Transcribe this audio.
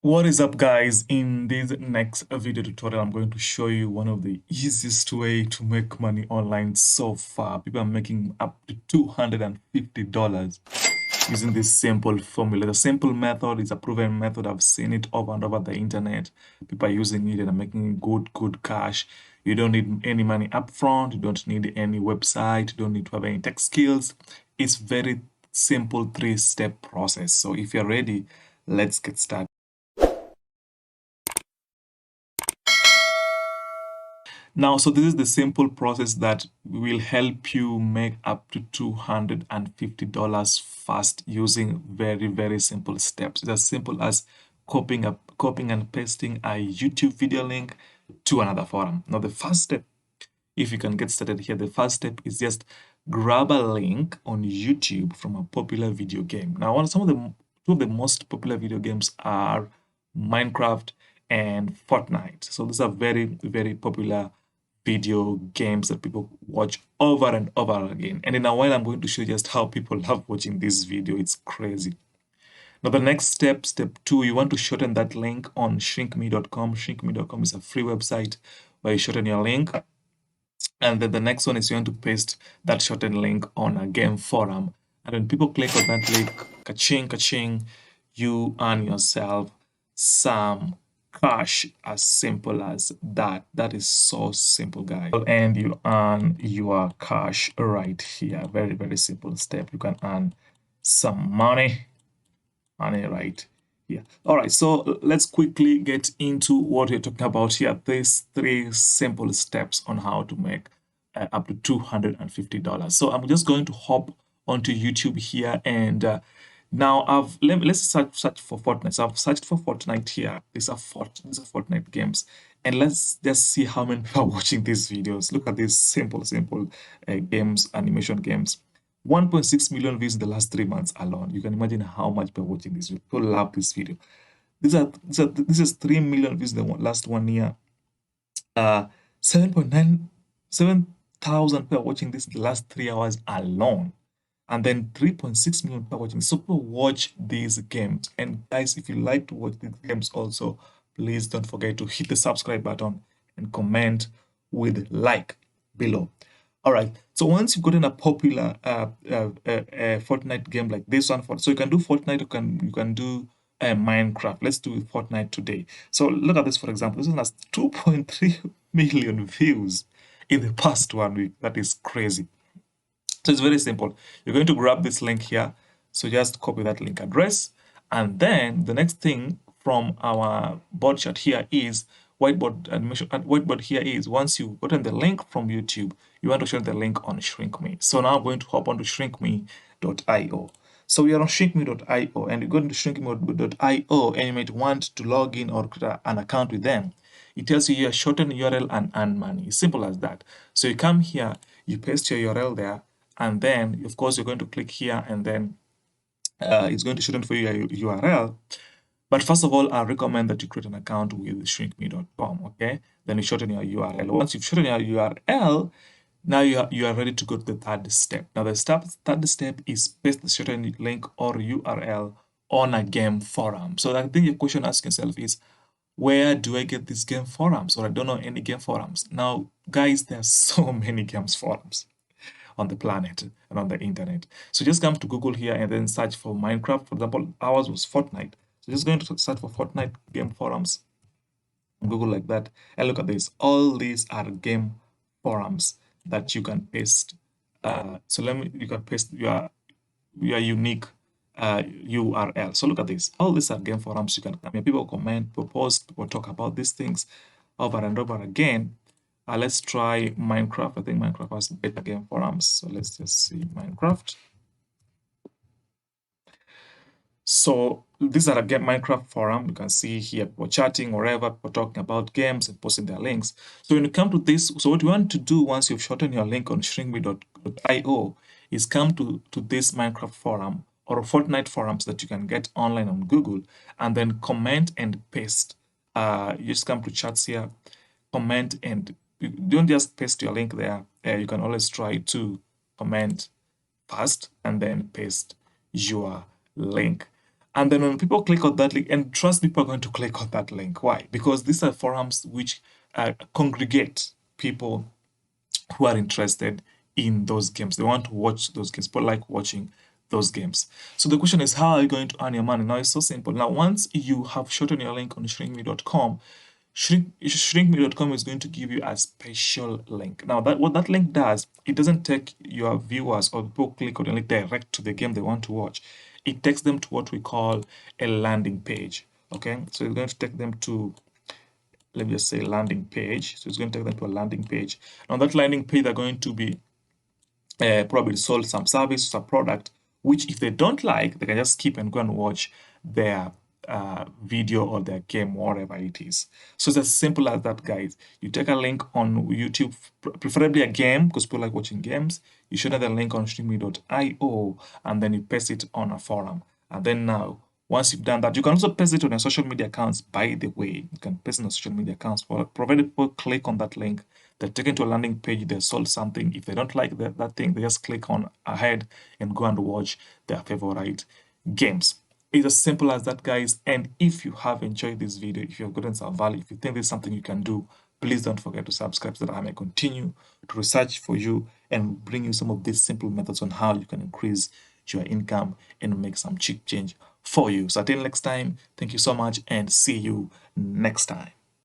What is up, guys? In this next video tutorial, I'm going to show you one of the easiest way to make money online so far. People are making up to $250 using this simple formula. The simple method is a proven method. I've seen it over and over the internet. People are using it and are making good cash. You don't need any money upfront. You don't need any website. You don't need to have any tech skills. It's very simple 3-step process. So if you're ready, let's get started. Now, so this is the simple process that will help you make up to $250 fast using very simple steps. It's as simple as copying and pasting a YouTube video link to another forum. Now, the first step, if you can get started here, the first step is just grab a link on YouTube from a popular video game. Now, two of the most popular video games are Minecraft and Fortnite. So these are very popular video games that people watch over and over again. And in a while, I'm going to show you just how people love watching this video. It's crazy. Now, the next step, step 2, you want to shorten that link on shrinkme.com. Shrinkme.com is a free website where you shorten your link. And then the next one is you want to paste that shortened link on a game forum. And when people click on that link, ka-ching, you earn yourself some cash. As simple as that. That is so simple, guys. And you earn your cash right here. Very simple step. You can earn some money right here. All right, so let's quickly get into what we're talking about here. These 3 simple steps on how to make up to $250. So I'm just going to hop onto YouTube here, and now let's search for Fortnite. So I've searched for Fortnite here. These are Fortnite games, and let's just see how many people are watching these videos. Look at these simple games, animation games. 1.6 million views in the last 3 months alone. You can imagine how much people are watching this video. People love this video. This is 3 million views in the last 1 year. 7,000 people watching this in the last 3 hours alone. And then 3.6 million people watching. So people watch these games. And guys, if you like to watch these games also, please don't forget to hit the subscribe button and comment with like below. All right, so once you've gotten a popular Fortnite game like this one, so you can do Fortnite, you can do Minecraft. Let's do Fortnite today. So look at this, for example. This one has 2.3 million views in the past 1 week. That is crazy. So it's very simple. You're going to grab this link here. So just copy that link address. And then the next thing from our board chart here is whiteboard animation. And whiteboard here is once you've gotten the link from YouTube, you want to share the link on ShrinkMe. So now I'm going to hop onto shrinkme.io. So we are on shrinkme.io, and you go into shrinkme.io, and you might want to log in or create an account with them. It tells you your shorten URL and earn money. Simple as that. So you come here, you paste your URL there, and then of course you're going to click here, and then it's going to shorten for you your URL. But first of all, I recommend that you create an account with shrinkme.com, okay? Then you shorten your URL. Once you've shortened your URL, now you are ready to go to the third step. Now the third step is paste the shortened link or URL on a game forum. So I think your question to ask yourself is, where do I get these game forums? Or I don't know any game forums. Now, guys, there are so many games forums on the planet and on the internet. So just come to Google here and then search for Minecraft. For example, ours was Fortnite. So just going to search for Fortnite game forums on Google like that. And look at this. All these are game forums that you can paste. You can paste your unique URL. So look at this. All these are game forums. You can come here. People comment, people post, people talk about these things over and over again. Let's try Minecraft. I think Minecraft has better game forums. So let's just see Minecraft. So these are a game Minecraft forum. You can see here people chatting, wherever, people talking about games and posting their links. So when you come to this, so what you want to do once you've shortened your link on shrinkme.io is come to this Minecraft forum or Fortnite forums that you can get online on Google, and then comment and paste. You just come to chats here, comment, and you don't just paste your link there. You can always try to comment first and then paste your link. And then when people click on that link, and trust people are going to click on that link. Why? Because these are forums which congregate people who are interested in those games. They want to watch those games. People like watching those games. So the question is, how are you going to earn your money? Now it's so simple. Now, once you have shortened your link on shrinkme.com, shrinkme.com is going to give you a special link. Now, that what that link does, it doesn't take your viewers or people click on the link direct to the game they want to watch. It takes them to what we call a landing page. Okay, so it's going to take them to, let me just say, landing page. So it's going to take them to a landing page. On that landing page, they're going to be probably sold some service, some product, which if they don't like, they can just skip and go and watch their video or their game, whatever it is. So it's as simple as that, guys. You take a link on YouTube, preferably a game, because people like watching games. You should have the link on streamy.io, and then you paste it on a forum. And then now, once you've done that, you can also paste it on your social media accounts, by the way. You can paste it on social media accounts, provided people click on that link, they're taken to a landing page, they sold something. If they don't like that thing, they just click on ahead and go and watch their favorite games. It's as simple as that, guys. And if you have enjoyed this video, if you have gotten some value, if you think there's something you can do, please don't forget to subscribe so that I may continue to research for you and bring you some of these simple methods on how you can increase your income and make some cheap change for you. So until next time, thank you so much and see you next time.